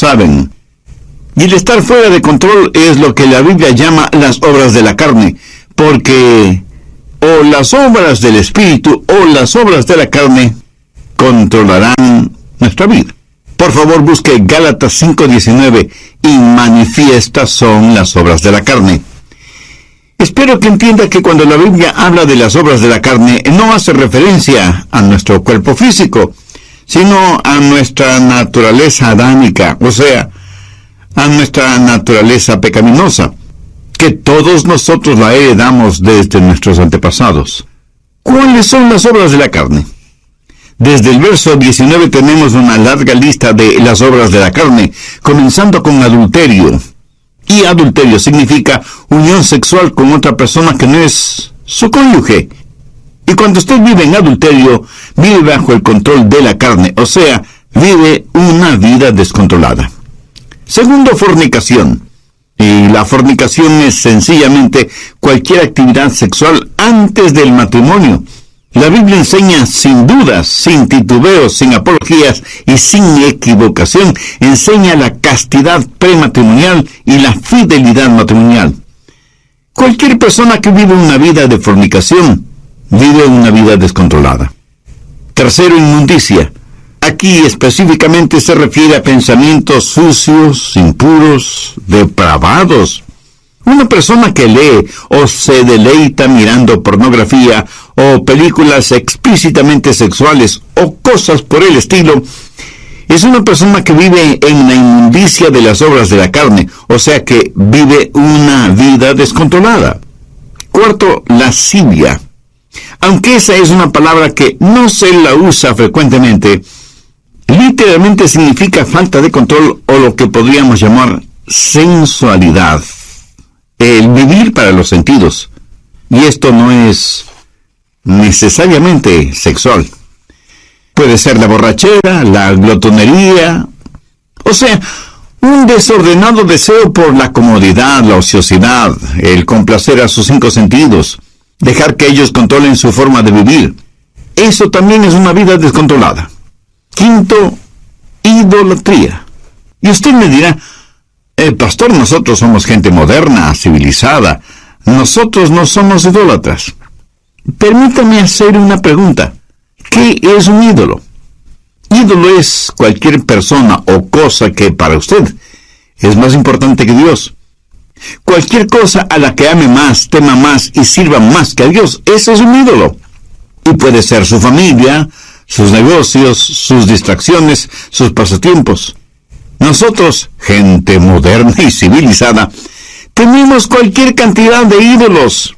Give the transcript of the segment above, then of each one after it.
saben. Y el estar fuera de control es lo que la Biblia llama las obras de la carne, porque o las obras del Espíritu o las obras de la carne controlarán nuestra vida. Por favor, busque Gálatas 5:19, y manifiestas son las obras de la carne. Espero que entienda que cuando la Biblia habla de las obras de la carne, no hace referencia a nuestro cuerpo físico, sino a nuestra naturaleza adámica, o sea, a nuestra naturaleza pecaminosa, que todos nosotros la heredamos desde nuestros antepasados. ¿Cuáles son las obras de la carne? Desde el verso 19 tenemos una larga lista de las obras de la carne, comenzando con adulterio. Y adulterio significa unión sexual con otra persona que no es su cónyuge. Y cuando usted vive en adulterio, vive bajo el control de la carne, o sea, vive una vida descontrolada. Segundo, fornicación. Y la fornicación es sencillamente cualquier actividad sexual antes del matrimonio. La Biblia enseña sin dudas, sin titubeos, sin apologías y sin equivocación, enseña la castidad prematrimonial y la fidelidad matrimonial. Cualquier persona que vive una vida de fornicación, vive una vida descontrolada. Tercero, inmundicia. Aquí específicamente se refiere a pensamientos sucios, impuros, depravados. Una persona que lee o se deleita mirando pornografía o películas explícitamente sexuales o cosas por el estilo, es una persona que vive en la inmundicia de las obras de la carne, o sea que vive una vida descontrolada. Cuarto, lascivia. Aunque esa es una palabra que no se la usa frecuentemente, literalmente significa falta de control o lo que podríamos llamar sensualidad. El vivir para los sentidos. Y esto no es necesariamente sexual. Puede ser la borrachera, la glotonería, o sea, un desordenado deseo por la comodidad, la ociosidad, el complacer a sus 5 sentidos, dejar que ellos controlen su forma de vivir. Eso también es una vida descontrolada. Quinto, idolatría. Y usted me dirá, pastor, nosotros somos gente moderna, civilizada. Nosotros no somos idólatras. Permítame hacer una pregunta. ¿Qué es un ídolo? Ídolo es cualquier persona o cosa que para usted es más importante que Dios. Cualquier cosa a la que ame más, tema más y sirva más que a Dios, ese es un ídolo. Y puede ser su familia, sus negocios, sus distracciones, sus pasatiempos. Nosotros, gente moderna y civilizada, tenemos cualquier cantidad de ídolos.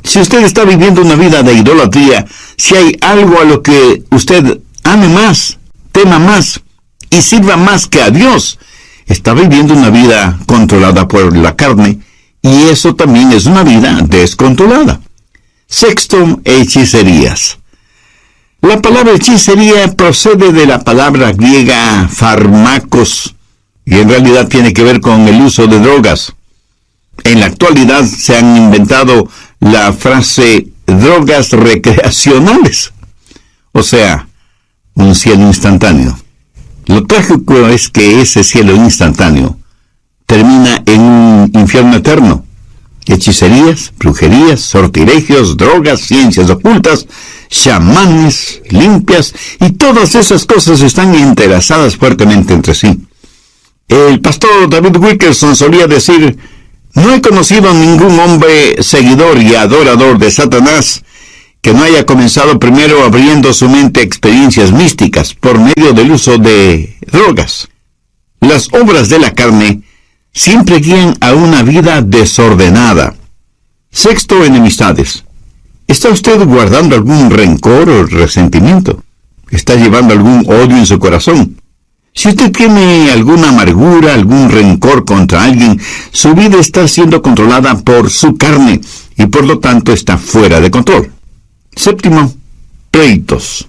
Si usted está viviendo una vida de idolatría, si hay algo a lo que usted ame más, tema más y sirva más que a Dios, está viviendo una vida controlada por la carne, y eso también es una vida descontrolada. Sexto, hechicerías. La palabra hechicería procede de la palabra griega fármacos, y en realidad tiene que ver con el uso de drogas. En la actualidad se han inventado la frase drogas recreacionales, o sea, un cielo instantáneo. Lo trágico es que ese cielo instantáneo termina en un infierno eterno. Hechicerías, brujerías, sortilegios, drogas, ciencias ocultas, chamanes, limpias, y todas esas cosas están entrelazadas fuertemente entre sí. El pastor David Wilkerson solía decir: no he conocido a ningún hombre seguidor y adorador de Satanás que no haya comenzado primero abriendo su mente a experiencias místicas por medio del uso de drogas. Las obras de la carne siempre guían a una vida desordenada. Sexto, enemistades. ¿Está usted guardando algún rencor o resentimiento? ¿Está llevando algún odio en su corazón? Si usted tiene alguna amargura, algún rencor contra alguien, su vida está siendo controlada por su carne y por lo tanto está fuera de control. Séptimo, pleitos.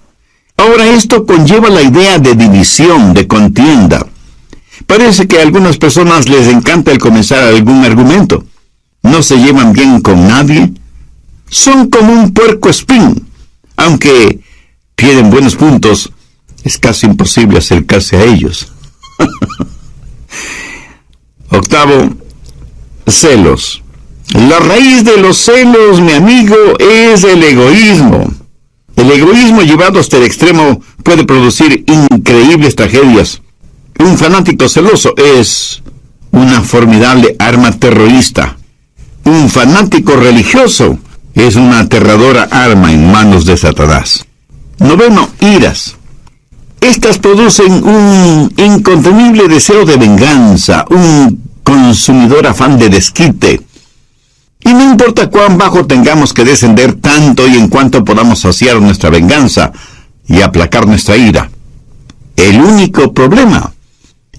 Ahora esto conlleva la idea de división, de contienda. Parece que a algunas personas les encanta el comenzar algún argumento. No se llevan bien con nadie. Son como un puercoespín. Aunque tienen buenos puntos, es casi imposible acercarse a ellos. octavo, celos. La raíz de los celos, mi amigo, es el egoísmo. El egoísmo llevado hasta el extremo puede producir increíbles tragedias. Un fanático celoso es una formidable arma terrorista. Un fanático religioso es una aterradora arma en manos de Satanás. Noveno, iras. Estas producen un incontenible deseo de venganza, un consumidor afán de desquite. Y no importa cuán bajo tengamos que descender tanto y en cuanto podamos saciar nuestra venganza y aplacar nuestra ira. El único problema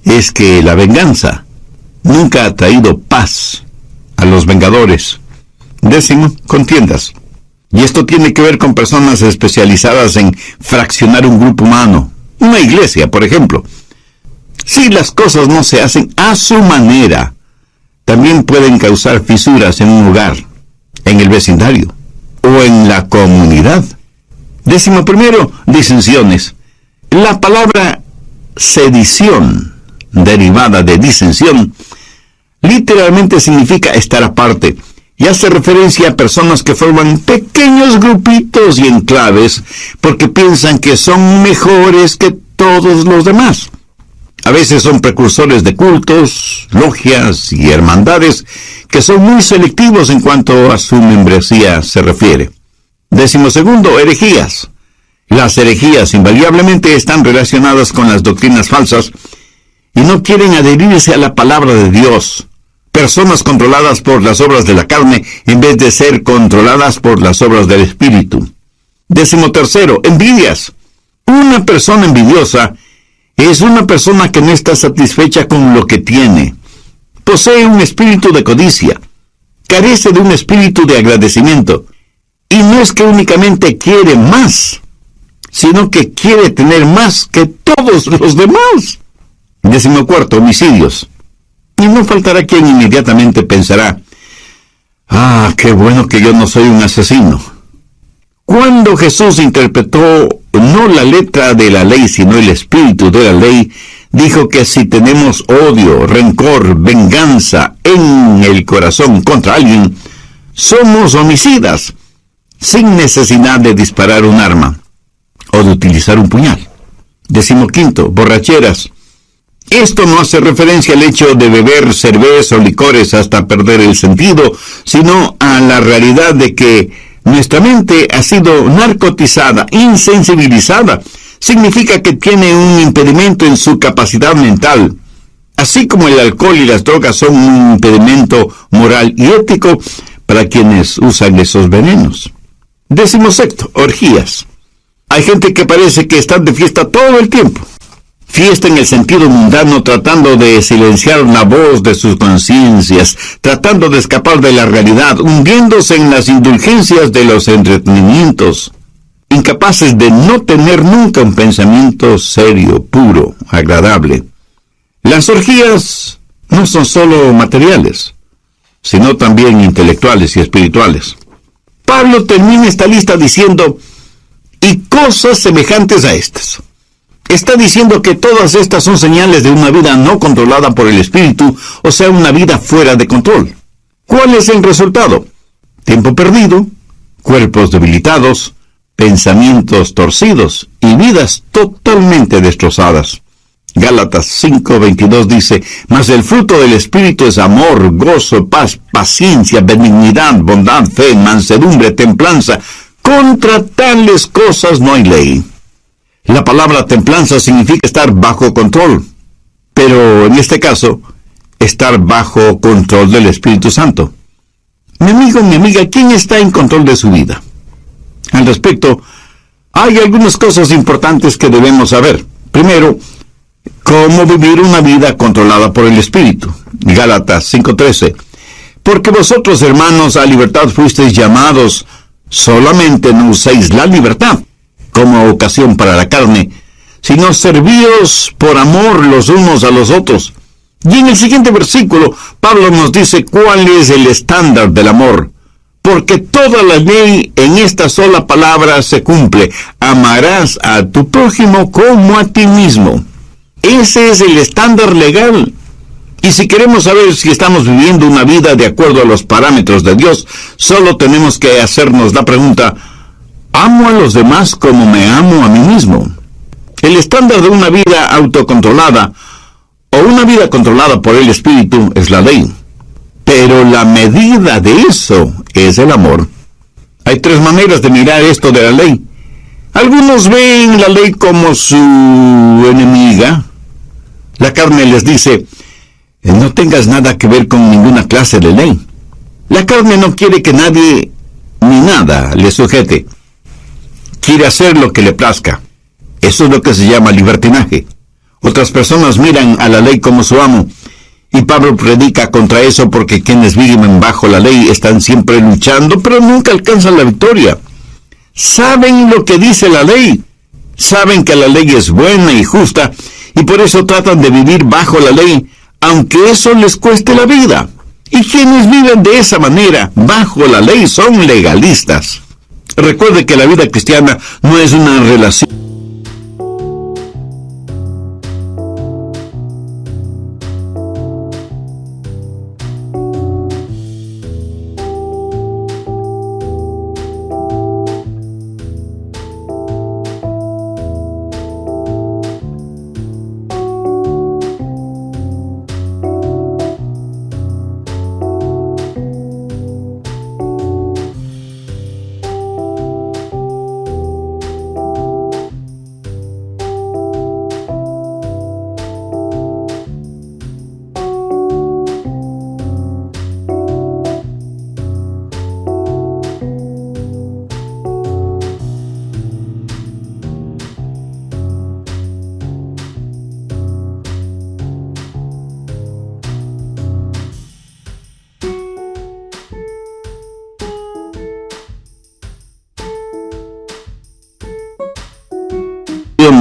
es que la venganza nunca ha traído paz a los vengadores. Décimo, contiendas. Y esto tiene que ver con personas especializadas en fraccionar un grupo humano. Una iglesia, por ejemplo. Si las cosas no se hacen a su manera, también pueden causar fisuras en un hogar, en el vecindario o en la comunidad. Décimo primero, disensiones. La palabra sedición, derivada de disensión, literalmente significa estar aparte y hace referencia a personas que forman pequeños grupitos y enclaves porque piensan que son mejores que todos los demás. A veces son precursores de cultos, logias y hermandades que son muy selectivos en cuanto a su membresía se refiere. Décimo segundo, herejías. Las herejías invariablemente están relacionadas con las doctrinas falsas y no quieren adherirse a la palabra de Dios. Personas controladas por las obras de la carne en vez de ser controladas por las obras del Espíritu. Décimo tercero, envidias. Una persona envidiosa es una persona que no está satisfecha con lo que tiene. Posee un espíritu de codicia. Carece de un espíritu de agradecimiento. Y no es que únicamente quiere más, sino que quiere tener más que todos los demás. Décimo cuarto, homicidios. Y no faltará quien inmediatamente pensará, qué bueno que yo no soy un asesino. Cuando Jesús interpretó no la letra de la ley, sino el espíritu de la ley, dijo que si tenemos odio, rencor, venganza en el corazón contra alguien, somos homicidas, sin necesidad de disparar un arma o de utilizar un puñal. Décimo quinto, borracheras. Esto no hace referencia al hecho de beber cerveza o licores hasta perder el sentido, sino a la realidad de que nuestra mente ha sido narcotizada, insensibilizada. Significa que tiene un impedimento en su capacidad mental. Así como el alcohol y las drogas son un impedimento moral y ético para quienes usan esos venenos. Décimo sexto, orgías. Hay gente que parece que están de fiesta todo el tiempo. Fiesta en el sentido mundano, tratando de silenciar la voz de sus conciencias, tratando de escapar de la realidad, hundiéndose en las indulgencias de los entretenimientos, incapaces de no tener nunca un pensamiento serio, puro, agradable. Las orgías no son solo materiales, sino también intelectuales y espirituales. Pablo termina esta lista diciendo, y cosas semejantes a estas. Está diciendo que todas estas son señales de una vida no controlada por el Espíritu, o sea, una vida fuera de control. ¿Cuál es el resultado? Tiempo perdido, cuerpos debilitados, pensamientos torcidos y vidas totalmente destrozadas. Gálatas 5:22 dice, mas el fruto del Espíritu es amor, gozo, paz, paciencia, benignidad, bondad, fe, mansedumbre, templanza. Contra tales cosas no hay ley. La palabra templanza significa estar bajo control, pero en este caso, estar bajo control del Espíritu Santo. Mi amigo, mi amiga, ¿quién está en control de su vida? Al respecto, hay algunas cosas importantes que debemos saber. Primero, cómo vivir una vida controlada por el Espíritu. Gálatas 5:13. Porque vosotros, hermanos, a libertad fuisteis llamados, solamente no uséis la libertad como ocasión para la carne, sino servíos por amor los unos a los otros. Y en el siguiente versículo, Pablo nos dice cuál es el estándar del amor. Porque toda la ley en esta sola palabra se cumple. Amarás a tu prójimo como a ti mismo. Ese es el estándar legal. Y si queremos saber si estamos viviendo una vida de acuerdo a los parámetros de Dios, solo tenemos que hacernos la pregunta: ¿amo a los demás como me amo a mí mismo? El estándar de una vida autocontrolada o una vida controlada por el Espíritu es la ley. Pero la medida de eso es el amor. Hay tres maneras de mirar esto de la ley. Algunos ven la ley como su enemiga. La carne les dice: no tengas nada que ver con ninguna clase de ley. La carne no quiere que nadie ni nada le sujete. Quiere hacer lo que le plazca. Eso es lo que se llama libertinaje. Otras personas miran a la ley como su amo. Y Pablo predica contra eso, porque quienes viven bajo la ley están siempre luchando, pero nunca alcanzan la victoria. Saben lo que dice la ley. Saben que la ley es buena y justa, y por eso tratan de vivir bajo la ley, aunque eso les cueste la vida. Y quienes viven de esa manera, bajo la ley, son legalistas. Recuerde que la vida cristiana no es una relación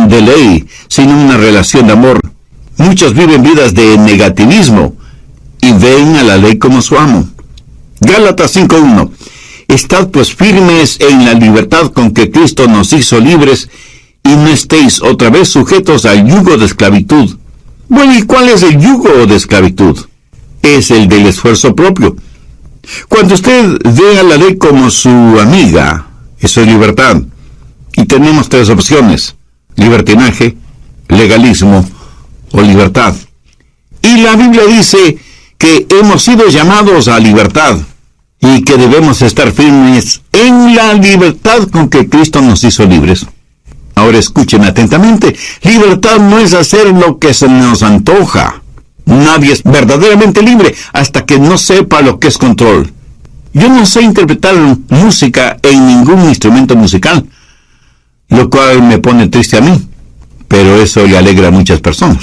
de ley, sino una relación de amor. Muchos viven vidas de negativismo y ven a la ley como su amo. Gálatas 5:1. Estad pues firmes en la libertad con que Cristo nos hizo libres, y no estéis otra vez sujetos al yugo de esclavitud. Bueno, ¿y cuál es el yugo de esclavitud? Es el del esfuerzo propio. Cuando usted ve a la ley como su amiga, eso es libertad. Y tenemos tres opciones: libertinaje, legalismo o libertad. Y la Biblia dice que hemos sido llamados a libertad y que debemos estar firmes en la libertad con que Cristo nos hizo libres. Ahora escuchen atentamente: libertad no es hacer lo que se nos antoja. Nadie es verdaderamente libre hasta que no sepa lo que es control. Yo no sé interpretar música en ningún instrumento musical, lo cual me pone triste a mí, pero eso le alegra a muchas personas.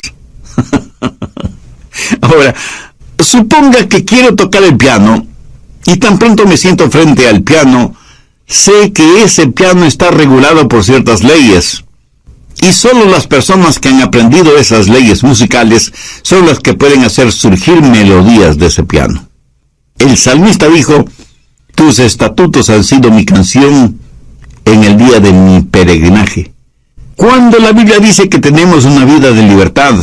Ahora, suponga que quiero tocar el piano, y tan pronto me siento frente al piano, sé que ese piano está regulado por ciertas leyes, y solo las personas que han aprendido esas leyes musicales son las que pueden hacer surgir melodías de ese piano. El salmista dijo: tus estatutos han sido mi canción en el día de mi peregrinaje. Cuando la Biblia dice que tenemos una vida de libertad,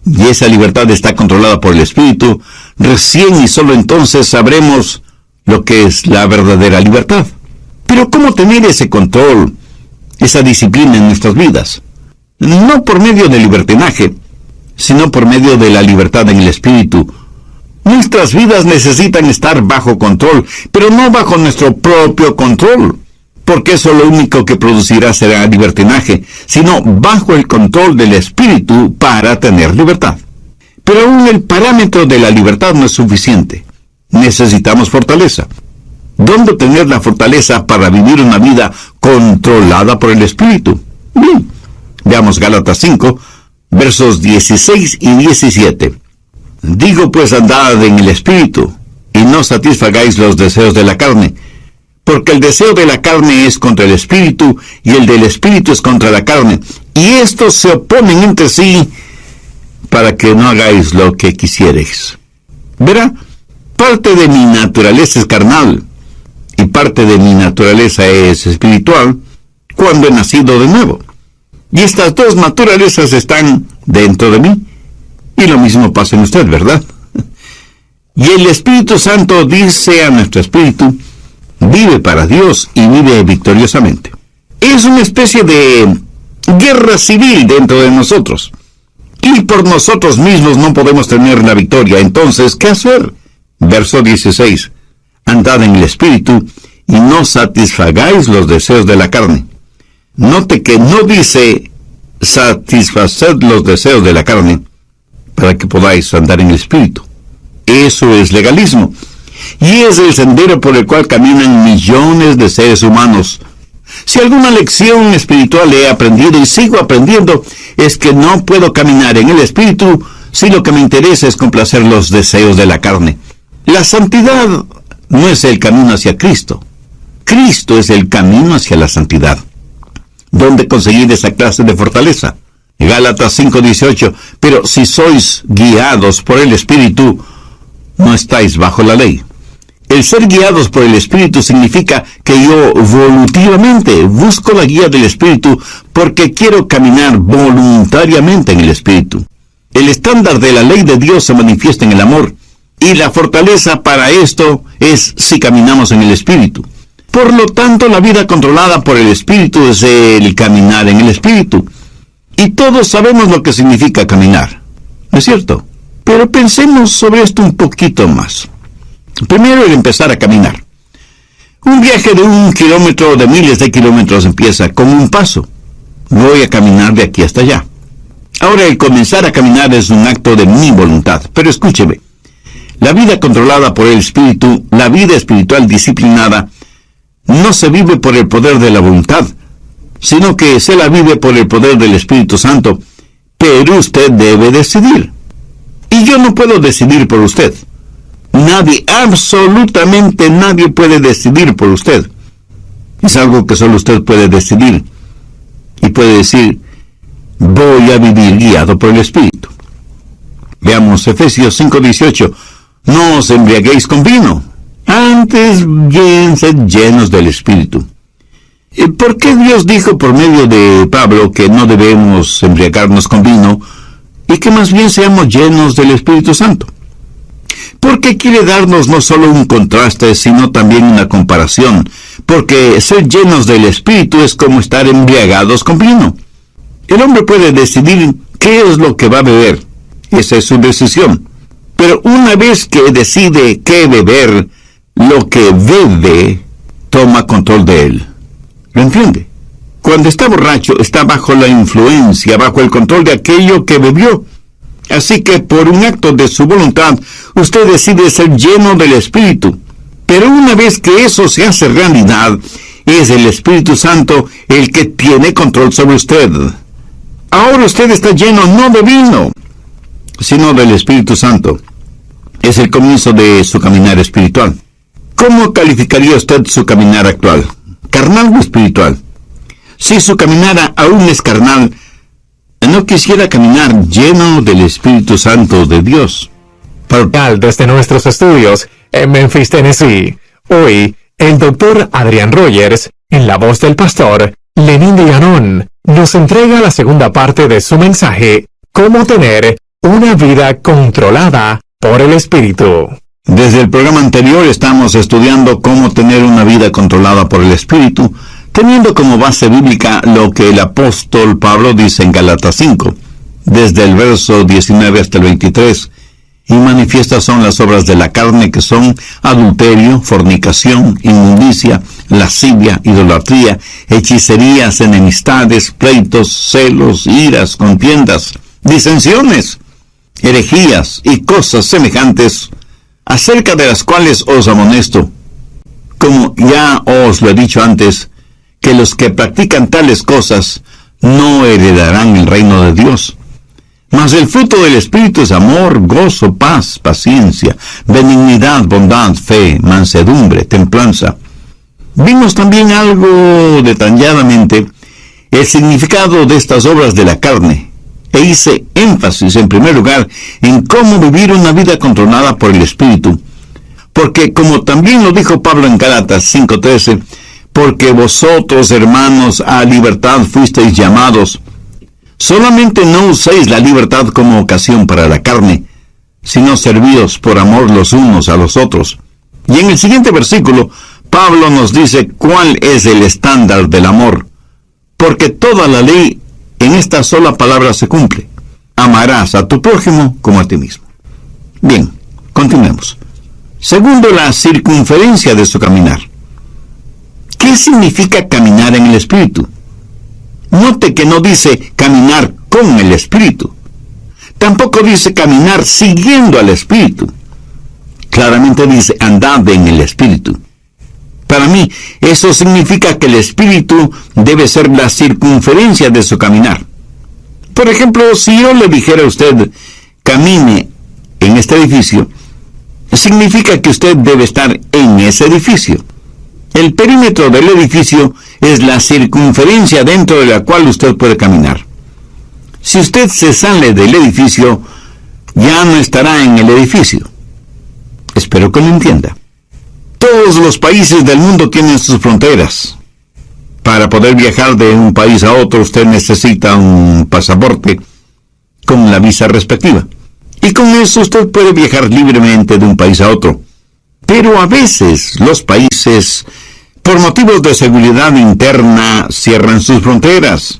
y esa libertad está controlada por el Espíritu, recién y solo entonces sabremos lo que es la verdadera libertad. Pero ¿cómo tener ese control, esa disciplina en nuestras vidas? No por medio del libertinaje, sino por medio de la libertad en el Espíritu. Nuestras vidas necesitan estar bajo control, pero no bajo nuestro propio control, porque eso lo único que producirá será libertinaje, sino bajo el control del Espíritu para tener libertad. Pero aún el parámetro de la libertad no es suficiente. Necesitamos fortaleza. ¿Dónde tener la fortaleza para vivir una vida controlada por el Espíritu? Bien, veamos Gálatas 5, versos 16 y 17. Digo pues, andad en el Espíritu, y no satisfagáis los deseos de la carne, porque el deseo de la carne es contra el Espíritu, y el del Espíritu es contra la carne, y estos se oponen entre sí, para que no hagáis lo que quisiereis. Verá, parte de mi naturaleza es carnal, y parte de mi naturaleza es espiritual, cuando he nacido de nuevo. Y estas dos naturalezas están dentro de mí. Y lo mismo pasa en usted, ¿verdad? Y el Espíritu Santo dice a nuestro espíritu, vive para Dios y vive victoriosamente. Es una especie de guerra civil dentro de nosotros. Y por nosotros mismos no podemos tener la victoria. Entonces, ¿qué hacer? Verso 16. Andad en el Espíritu y no satisfagáis los deseos de la carne. Note que no dice satisfaced los deseos de la carne para que podáis andar en el Espíritu. Eso es legalismo. Y es el sendero por el cual caminan millones de seres humanos. Si alguna lección espiritual he aprendido y sigo aprendiendo, es que no puedo caminar en el Espíritu si lo que me interesa es complacer los deseos de la carne. La santidad no es el camino hacia Cristo. Cristo es el camino hacia la santidad. ¿Dónde conseguir esa clase de fortaleza? Gálatas 5:18. Pero si sois guiados por el Espíritu, no estáis bajo la ley. El ser guiados por el Espíritu significa que yo voluntariamente busco la guía del Espíritu porque quiero caminar voluntariamente en el Espíritu. El estándar de la ley de Dios se manifiesta en el amor, y la fortaleza para esto es si caminamos en el Espíritu. Por lo tanto, la vida controlada por el Espíritu es el caminar en el Espíritu. Y todos sabemos lo que significa caminar, ¿no es cierto? Pero pensemos sobre esto un poquito más. Primero, el empezar a caminar. Un viaje de 1 kilómetro o de miles de kilómetros empieza con un paso. Voy a caminar de aquí hasta allá. Ahora, el comenzar a caminar es un acto de mi voluntad. Pero escúcheme, la vida controlada por el Espíritu, la vida espiritual disciplinada, no se vive por el poder de la voluntad, sino que se la vive por el poder del Espíritu Santo. Pero usted debe decidir. Y yo no puedo decidir por usted. Nadie, absolutamente nadie puede decidir por usted. Es algo que solo usted puede decidir. Y puede decir, voy a vivir guiado por el Espíritu. Veamos Efesios 5:18. No os embriaguéis con vino, antes bien sed llenos del Espíritu. ¿Por qué Dios dijo por medio de Pablo que no debemos embriagarnos con vino y que más bien seamos llenos del Espíritu Santo? Porque quiere darnos no solo un contraste, sino también una comparación. Porque ser llenos del Espíritu es como estar embriagados con vino. El hombre puede decidir qué es lo que va a beber. Esa es su decisión. Pero una vez que decide qué beber, lo que bebe toma control de él. ¿Lo entiende? Cuando está borracho, está bajo la influencia, bajo el control de aquello que bebió. Así que por un acto de su voluntad, usted decide ser lleno del Espíritu. Pero una vez que eso se hace realidad, es el Espíritu Santo el que tiene control sobre usted. Ahora usted está lleno no de vino, sino del Espíritu Santo. Es el comienzo de su caminar espiritual. ¿Cómo calificaría usted su caminar actual? ¿Carnal o espiritual? Si su caminar aún es carnal, no quisiera caminar lleno del Espíritu Santo de Dios. Desde nuestros estudios en Memphis, Tennessee, hoy el Dr. Adrian Rogers, en la voz del pastor Lenín de Llanón, nos entrega la segunda parte de su mensaje, cómo tener una vida controlada por el Espíritu. Desde el programa anterior estamos estudiando cómo tener una vida controlada por el Espíritu, teniendo como base bíblica lo que el apóstol Pablo dice en Gálatas 5, desde el verso 19 hasta el 23, y manifiestas son las obras de la carne, que son adulterio, fornicación, inmundicia, lascivia, idolatría, hechicerías, enemistades, pleitos, celos, iras, contiendas, disensiones, herejías y cosas semejantes, acerca de las cuales os amonesto, como ya os lo he dicho antes, que los que practican tales cosas no heredarán el reino de Dios. Mas el fruto del Espíritu es amor, gozo, paz, paciencia, benignidad, bondad, fe, mansedumbre, templanza. Vimos también algo detalladamente el significado de estas obras de la carne, e hice énfasis en primer lugar en cómo vivir una vida controlada por el Espíritu. Porque como también lo dijo Pablo en Gálatas 5:13, porque vosotros, hermanos, a libertad fuisteis llamados, Solamente no uséis la libertad como ocasión para la carne, sino servíos por amor los unos a los otros. Y en el siguiente versículo, Pablo nos dice cuál es el estándar del amor, porque toda la ley en esta sola palabra se cumple: amarás a tu prójimo como a ti mismo. Bien, continuemos. Segundo, la circunferencia de su caminar. ¿Qué significa caminar en el Espíritu? Note que no dice caminar con el Espíritu. Tampoco dice caminar siguiendo al Espíritu. Claramente dice andad en el Espíritu. Para mí, eso significa que el Espíritu debe ser la circunferencia de su caminar. Por ejemplo, si yo le dijera a usted, camine en este edificio, significa que usted debe estar en ese edificio. El perímetro del edificio es la circunferencia dentro de la cual usted puede caminar. Si usted se sale del edificio, ya no estará en el edificio. Espero que lo entienda. Todos los países del mundo tienen sus fronteras. Para poder viajar de un país a otro, usted necesita un pasaporte con la visa respectiva. Y con eso usted puede viajar libremente de un país a otro. Pero a veces los países, por motivos de seguridad interna, cierran sus fronteras.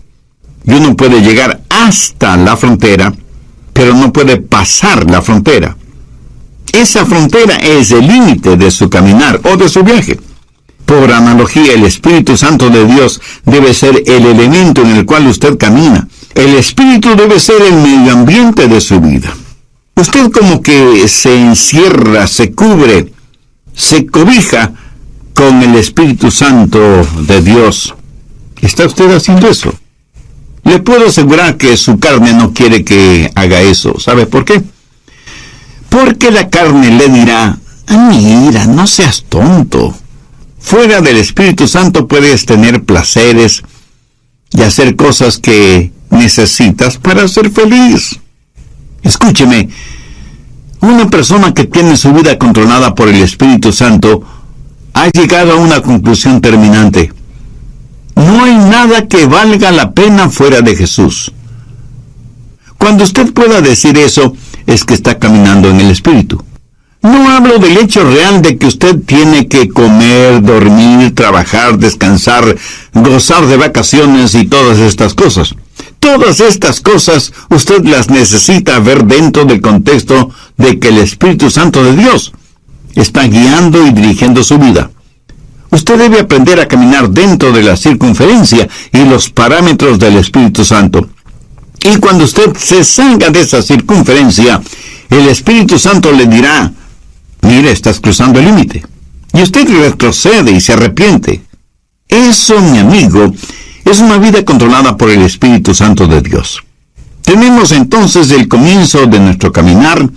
Y uno puede llegar hasta la frontera, pero no puede pasar la frontera. Esa frontera es el límite de su caminar o de su viaje. Por analogía, el Espíritu Santo de Dios debe ser el elemento en el cual usted camina. El Espíritu debe ser el medio ambiente de su vida. Usted como que se encierra, se cubre, se cobija con el Espíritu Santo de Dios. ¿Está usted haciendo eso? Le puedo asegurar que su carne no quiere que haga eso. ¿Sabe por qué? Porque la carne le dirá, mira, no seas tonto. Fuera del Espíritu Santo puedes tener placeres y hacer cosas que necesitas para ser feliz. Escúcheme, una persona que tiene su vida controlada por el Espíritu Santo ha llegado a una conclusión terminante. No hay nada que valga la pena fuera de Jesús. Cuando usted pueda decir eso, es que está caminando en el Espíritu. No hablo del hecho real de que usted tiene que comer, dormir, trabajar, descansar, gozar de vacaciones y todas estas cosas. Todas estas cosas usted las necesita ver dentro del contexto de que el Espíritu Santo de Dios está guiando y dirigiendo su vida. Usted debe aprender a caminar dentro de la circunferencia y los parámetros del Espíritu Santo. Y cuando usted se salga de esa circunferencia, el Espíritu Santo le dirá, mire, estás cruzando el límite. Y usted retrocede y se arrepiente. Eso, mi amigo, es una vida controlada por el Espíritu Santo de Dios. Tenemos entonces el comienzo de nuestro caminar,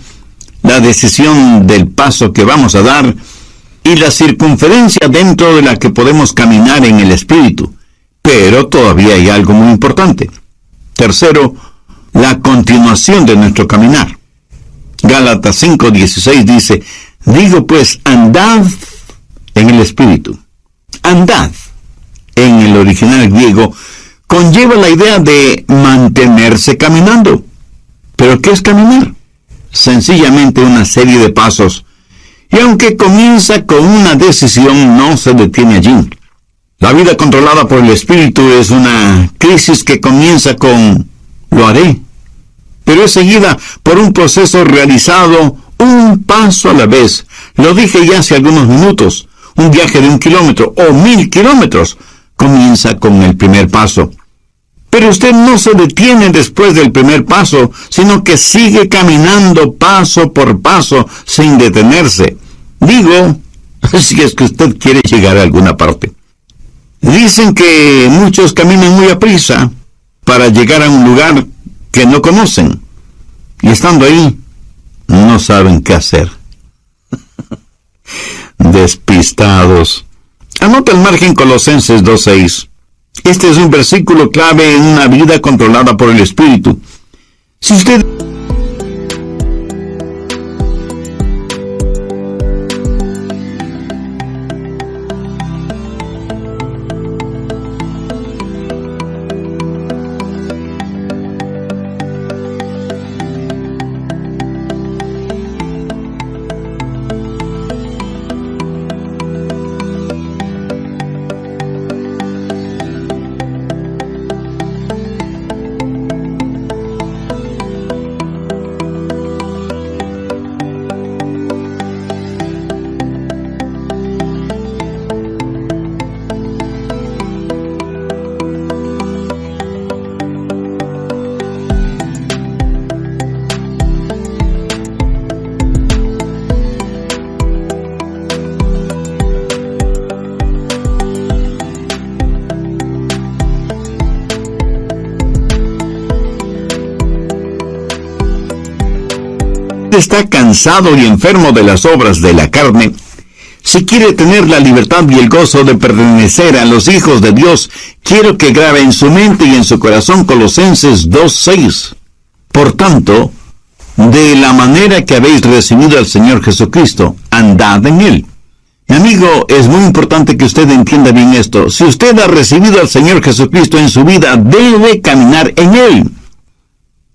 la decisión del paso que vamos a dar, y la circunferencia dentro de la que podemos caminar en el Espíritu. Pero todavía hay algo muy importante. Tercero, la continuación de nuestro caminar. Gálatas 5:16 dice, digo pues, andad en el Espíritu. Andad, en el original griego, conlleva la idea de mantenerse caminando. ¿Pero qué es caminar? Sencillamente una serie de pasos. Y aunque comienza con una decisión, no se detiene allí. La vida controlada por el Espíritu es una crisis que comienza con lo haré, pero es seguida por un proceso realizado un paso a la vez. Lo dije ya hace algunos minutos. Un viaje de 1 kilómetro o 1000 kilómetros comienza con el primer paso. Pero usted no se detiene después del primer paso, sino que sigue caminando paso por paso sin detenerse. Digo, si es que usted quiere llegar a alguna parte. Dicen que muchos caminan muy aprisa para llegar a un lugar que no conocen. Y estando ahí, no saben qué hacer. Despistados. Anota el margen Colosenses 2:6. Este es un versículo clave en una vida controlada por el Espíritu. Si usted... está cansado y enfermo de las obras de la carne, si quiere tener la libertad y el gozo de pertenecer a los hijos de Dios, quiero que grabe en su mente y en su corazón Colosenses 2:6. Por tanto, de la manera que habéis recibido al Señor Jesucristo, andad en Él. Mi amigo, es muy importante que usted entienda bien esto. Si usted ha recibido al Señor Jesucristo en su vida, debe caminar en Él.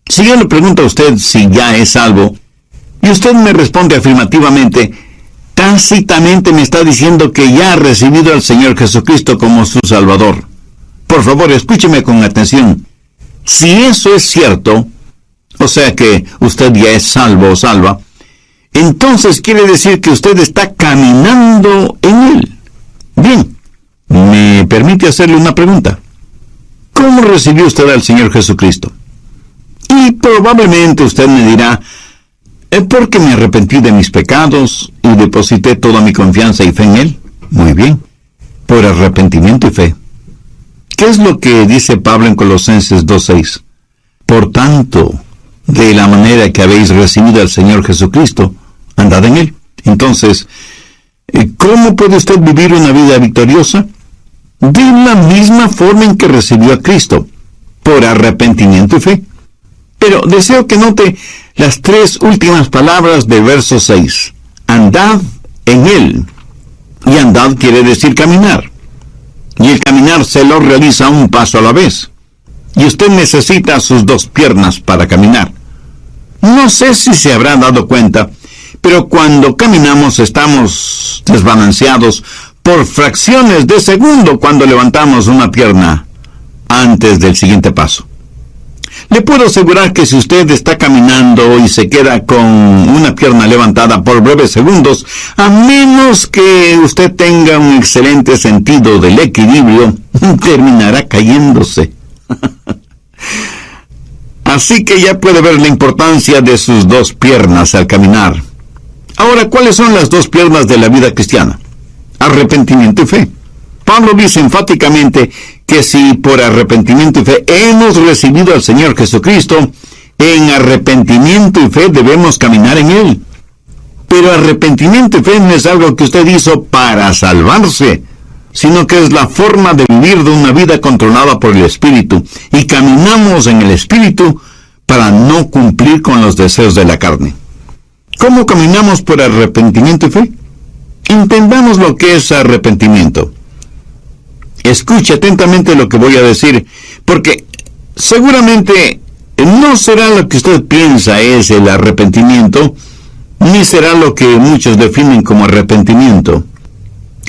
Si yo le pregunto a usted si ya es salvo, y usted me responde afirmativamente, tácitamente me está diciendo que ya ha recibido al Señor Jesucristo como su Salvador. Por favor, escúcheme con atención. Si eso es cierto, o sea que usted ya es salvo o salva, entonces quiere decir que usted está caminando en Él. Bien, me permite hacerle una pregunta. ¿Cómo recibió usted al Señor Jesucristo? Y probablemente usted me dirá, porque me arrepentí de mis pecados y deposité toda mi confianza y fe en Él. Muy bien, por arrepentimiento y fe. ¿Qué es lo que dice Pablo en Colosenses 2:6? Por tanto, de la manera que habéis recibido al Señor Jesucristo, andad en Él. Entonces, ¿cómo puede usted vivir una vida victoriosa? De la misma forma en que recibió a Cristo, por arrepentimiento y fe. Pero deseo que note las 3 últimas palabras del verso 6. Andad en Él. Y andad quiere decir caminar. Y el caminar se lo realiza un paso a la vez. Y usted necesita sus 2 piernas para caminar. No sé si se habrá dado cuenta, pero cuando caminamos estamos desbalanceados por fracciones de segundo cuando levantamos una pierna antes del siguiente paso. Le puedo asegurar que si usted está caminando y se queda con una pierna levantada por breves segundos, a menos que usted tenga un excelente sentido del equilibrio, terminará cayéndose. Así que ya puede ver la importancia de sus 2 piernas al caminar. Ahora, ¿cuáles son las 2 piernas de la vida cristiana? Arrepentimiento y fe. Pablo dice enfáticamente que si por arrepentimiento y fe hemos recibido al Señor Jesucristo, en arrepentimiento y fe debemos caminar en Él. Pero arrepentimiento y fe no es algo que usted hizo para salvarse, sino que es la forma de vivir de una vida controlada por el Espíritu, y caminamos en el Espíritu para no cumplir con los deseos de la carne. ¿Cómo caminamos por arrepentimiento y fe? Entendamos lo que es arrepentimiento. Escuche atentamente lo que voy a decir, porque seguramente no será lo que usted piensa es el arrepentimiento, ni será lo que muchos definen como arrepentimiento.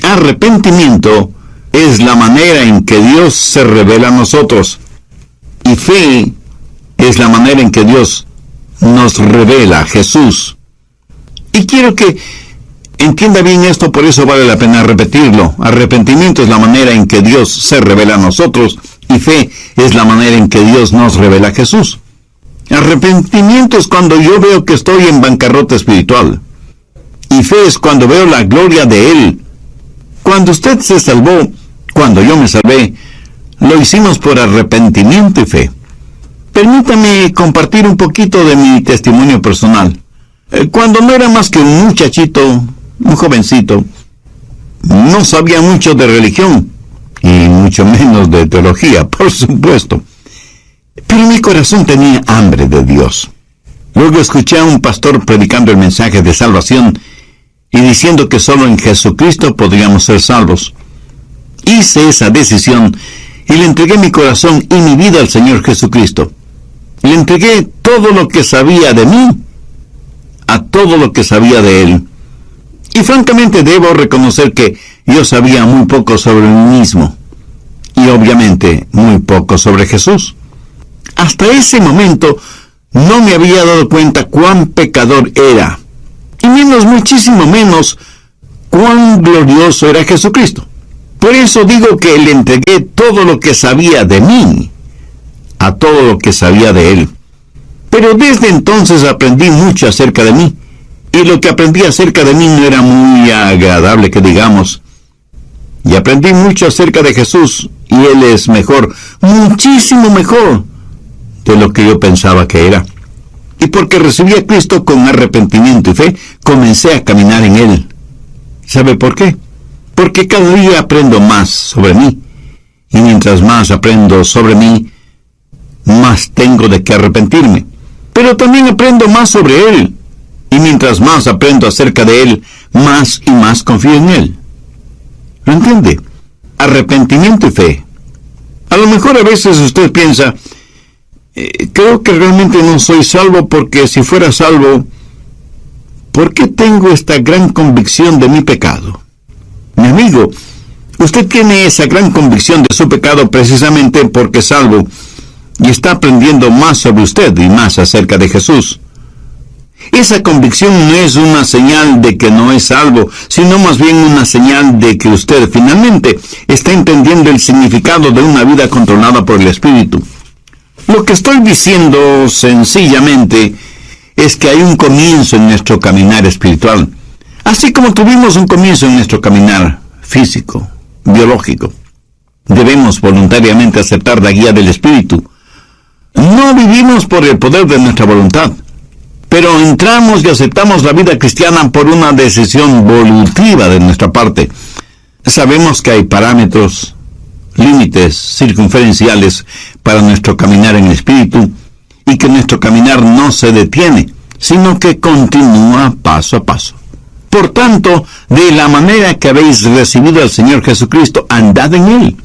Arrepentimiento es la manera en que Dios se revela a nosotros, y fe es la manera en que Dios nos revela a Jesús. Y quiero que entienda bien esto, por eso vale la pena repetirlo. Arrepentimiento es la manera en que Dios se revela a nosotros, y fe es la manera en que Dios nos revela a Jesús. Arrepentimiento es cuando yo veo que estoy en bancarrota espiritual, y fe es cuando veo la gloria de Él. Cuando usted se salvó, cuando yo me salvé, lo hicimos por arrepentimiento y fe. Permítame compartir un poquito de mi testimonio personal. Cuando no era más que un muchachito, un jovencito, no sabía mucho de religión, y mucho menos de teología, por supuesto. Pero mi corazón tenía hambre de Dios. Luego escuché a un pastor predicando el mensaje de salvación y diciendo que solo en Jesucristo podríamos ser salvos. Hice esa decisión y le entregué mi corazón y mi vida al Señor Jesucristo. Le entregué todo lo que sabía de mí a todo lo que sabía de Él. Y francamente debo reconocer que yo sabía muy poco sobre mí mismo, y obviamente muy poco sobre Jesús. Hasta ese momento no me había dado cuenta cuán pecador era, y muchísimo menos cuán glorioso era Jesucristo. Por eso digo que le entregué todo lo que sabía de mí a todo lo que sabía de Él. Pero desde entonces aprendí mucho acerca de mí, y lo que aprendí acerca de mí no era muy agradable que digamos. Y aprendí mucho acerca de Jesús, y Él es mejor, muchísimo mejor de lo que yo pensaba que era. Y porque recibí a Cristo con arrepentimiento y fe, comencé a caminar en Él. ¿Sabe por qué? Porque cada día aprendo más sobre mí. Y mientras más aprendo sobre mí, más tengo de qué arrepentirme. Pero también aprendo más sobre Él. Y mientras más aprendo acerca de Él, más y más confío en Él. ¿Lo entiende? Arrepentimiento y fe. A lo mejor a veces usted piensa, creo que realmente no soy salvo, porque si fuera salvo, ¿por qué tengo esta gran convicción de mi pecado? Mi amigo, usted tiene esa gran convicción de su pecado precisamente porque es salvo y está aprendiendo más sobre usted y más acerca de Jesús. Esa convicción no es una señal de que no es salvo, sino más bien una señal de que usted finalmente está entendiendo el significado de una vida controlada por el Espíritu. Lo que estoy diciendo sencillamente es que hay un comienzo en nuestro caminar espiritual, así como tuvimos un comienzo en nuestro caminar físico, biológico. Debemos voluntariamente aceptar la guía del Espíritu. No vivimos por el poder de nuestra voluntad, pero entramos y aceptamos la vida cristiana por una decisión volutiva de nuestra parte. Sabemos que hay parámetros, límites circunferenciales para nuestro caminar en el Espíritu, y que nuestro caminar no se detiene, sino que continúa paso a paso. Por tanto, de la manera que habéis recibido al Señor Jesucristo, andad en Él.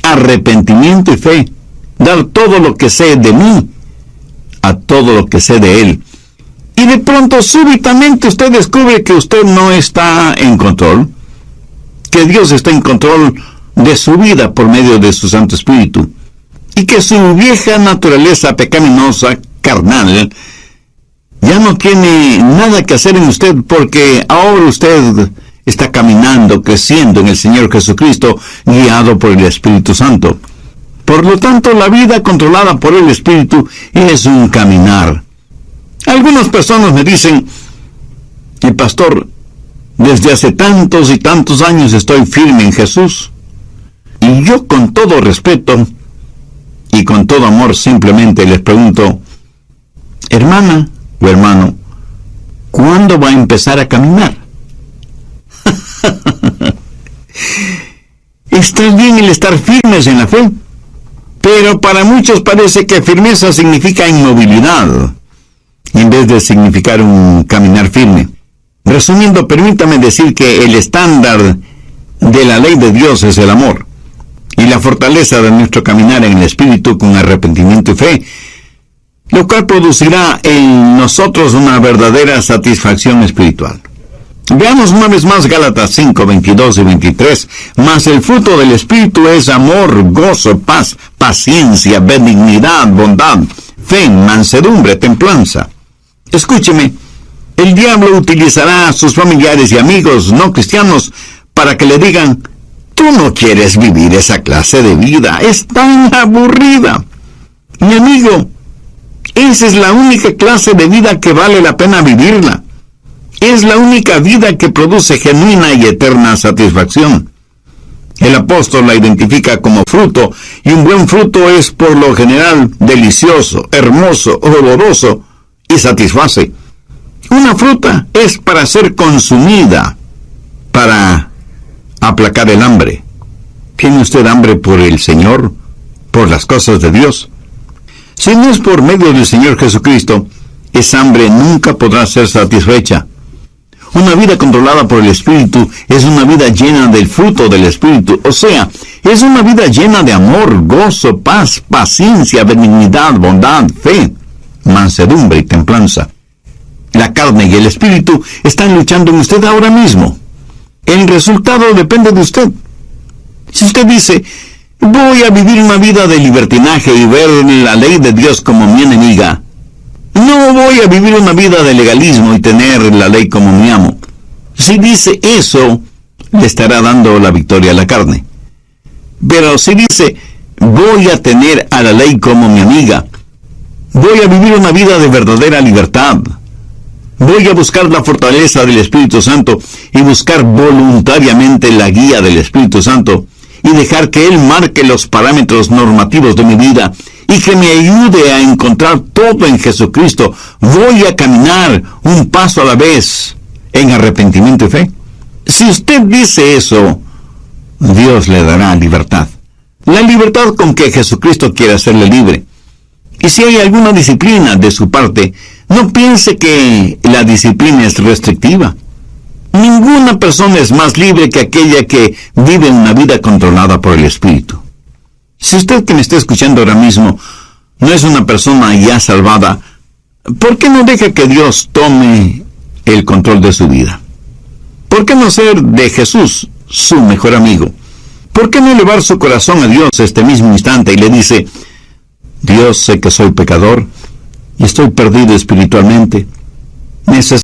Arrepentimiento y fe. Dar todo lo que sé de mí a todo lo que sé de Él. Y de pronto, súbitamente, usted descubre que usted no está en control, que Dios está en control de su vida por medio de su Santo Espíritu, y que su vieja naturaleza pecaminosa, carnal, ya no tiene nada que hacer en usted, porque ahora usted está caminando, creciendo en el Señor Jesucristo, guiado por el Espíritu Santo. Por lo tanto, la vida controlada por el Espíritu es un caminar. Algunas personas me dicen, pastor, desde hace tantos y tantos años estoy firme en Jesús. Y yo, con todo respeto y con todo amor, simplemente les pregunto, hermana o hermano, ¿cuándo va a empezar a caminar? Está bien el estar firmes en la fe, pero para muchos parece que firmeza significa inmovilidad, en vez de significar un caminar firme. Resumiendo, permítame decir que el estándar de la ley de Dios es el amor, y la fortaleza de nuestro caminar en el Espíritu con arrepentimiento y fe, lo cual producirá en nosotros una verdadera satisfacción espiritual. Veamos una vez más Gálatas 5, 22 y 23. Mas el fruto del Espíritu es amor, gozo, paz, paciencia, benignidad, bondad, fe, mansedumbre, templanza. Escúcheme, el diablo utilizará a sus familiares y amigos no cristianos para que le digan, tú no quieres vivir esa clase de vida, es tan aburrida. Mi amigo, esa es la única clase de vida que vale la pena vivirla. Es la única vida que produce genuina y eterna satisfacción. El apóstol la identifica como fruto, y un buen fruto es por lo general delicioso, hermoso, oloroso y satisface. Una fruta es para ser consumida, para aplacar el hambre. ¿Tiene usted hambre por el Señor, por las cosas de Dios? Si no es por medio del Señor Jesucristo, esa hambre nunca podrá ser satisfecha. Una vida controlada por el Espíritu es una vida llena del fruto del Espíritu, o sea, es una vida llena de amor, gozo, paz, paciencia, benignidad, bondad, fe, mansedumbre y templanza. La carne y el Espíritu están luchando en usted ahora mismo. El resultado depende de usted. Si usted dice, voy a vivir una vida de libertinaje y ver la ley de Dios como mi enemiga, no voy a vivir una vida de legalismo y tener la ley como mi amo. Si dice eso, le estará dando la victoria a la carne. Pero si dice, voy a tener a la ley como mi amiga, voy a vivir una vida de verdadera libertad, voy a buscar la fortaleza del Espíritu Santo y buscar voluntariamente la guía del Espíritu Santo y dejar que Él marque los parámetros normativos de mi vida y que me ayude a encontrar todo en Jesucristo. Voy a caminar un paso a la vez en arrepentimiento y fe. Si usted dice eso, Dios le dará libertad. La libertad con que Jesucristo quiere hacerle libre. Y si hay alguna disciplina de su parte, no piense que la disciplina es restrictiva. Ninguna persona es más libre que aquella que vive una vida controlada por el Espíritu. Si usted que me está escuchando ahora mismo no es una persona ya salvada, ¿por qué no deja que Dios tome el control de su vida? ¿Por qué no ser de Jesús su mejor amigo? ¿Por qué no elevar su corazón a Dios este mismo instante y le dice: Dios, sé que soy pecador y estoy perdido espiritualmente. Necesito